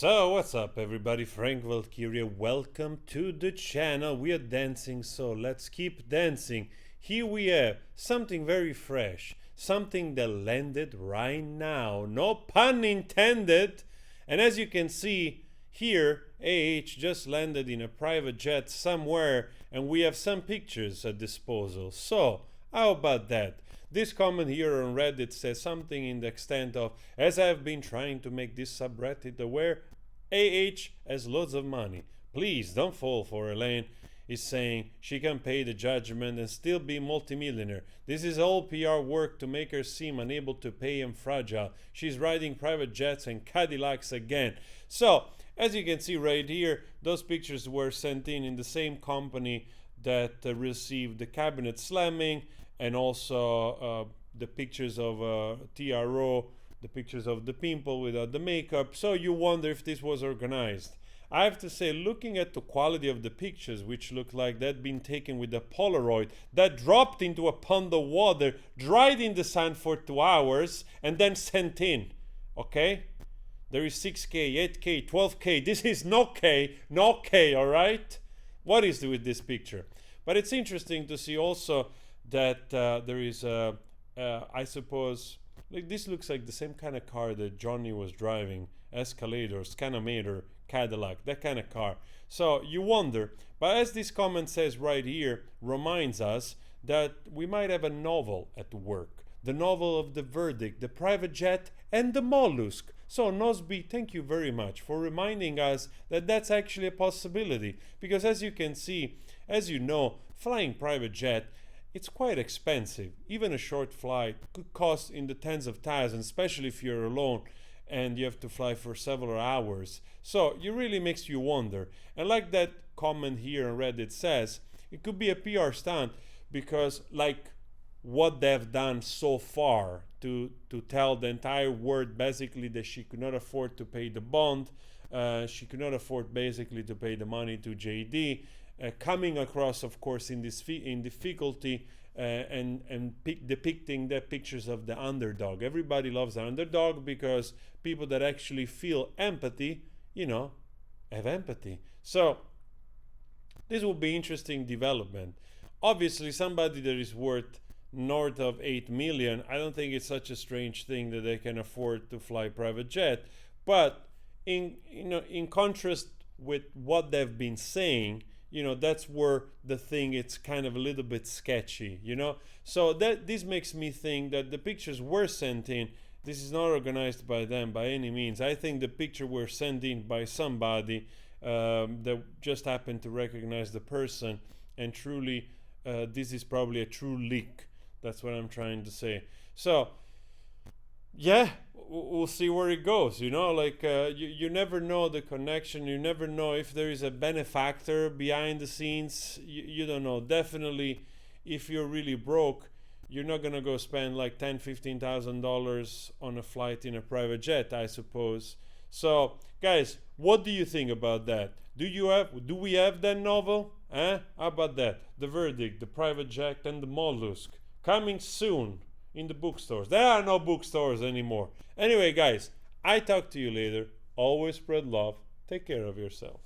So what's up everybody, Frank Valkyria, welcome to the channel. We are dancing, so let's keep dancing. Here we have something very fresh, something that landed right now, no pun intended. And as you can see here, just landed in a private jet somewhere, and we have some pictures at disposal. So how about that? This comment here on Reddit says something in the extent of, as I have been trying to make this subreddit aware, has loads of money. Please don't fall for Elaine. Is saying she can pay the judgment and still be multimillionaire. This is all PR work to make her seem unable to pay and fragile. She's riding private jets and Cadillacs again. So, as you can see right here, those pictures were sent in the same company that received the cabinet slamming, and also the pictures of TRO, the pictures of the pimple without the makeup. So you wonder if this was organized. I have to say, looking at the quality of the pictures, which look like they'd been taken with a Polaroid that dropped into a pond of water, dried in the sun for 2 hours, and then sent in. Okay? There is 6K, 8K, 12K. This is no K, all right? What is with this picture? But it's interesting to see also that there is, I suppose, like this looks like the same kind of car that Johnny was driving, Escalator, Scanometer, Cadillac, that kind of car. So you wonder, but as this comment says right here, reminds us that we might have a novel at work. The novel of The Verdict, The Private Jet, and The Mollusk. So Nosby, thank you very much for reminding us that that's actually a possibility. Because as you can see, as you know, flying private jet, it's quite expensive. Even a short flight could cost in the tens of thousands, especially if you're alone and you have to fly for several hours. So it really makes you wonder. And like that comment here on Reddit says, it could be a PR stunt, because like what they've done so far to tell the entire world basically that she could not afford to pay the bond, she could not afford basically to pay the money to JD, coming across, of course, in difficulty, and depicting the pictures of the underdog. Everybody loves the underdog because people that actually feel empathy, have empathy. So this will be interesting development. Obviously, somebody that is worth north of 8 million, I don't think it's such a strange thing that they can afford to fly private jet. But in contrast with what they've been saying, that's where the thing, it's kind of a little bit sketchy, so this makes me think that the pictures were sent in. This is not organized by them by any means. I think the picture were sent in by somebody that just happened to recognize the person, and truly this is probably a true leak. That's what I'm trying to say. So yeah, we'll see where it goes. You never know the connection. You never know if there is a benefactor behind the scenes. You don't know. Definitely, if you're really broke, you're not gonna go spend like $10,000-$15,000 on a flight in a private jet, I suppose. So guys, what do you think about that? Do we have that novel? How about that? The Verdict, The Private Jet, and The Mollusk, coming soon in the bookstores. There are no bookstores anymore. Anyway, guys, I talk to you later. Always spread love. Take care of yourself.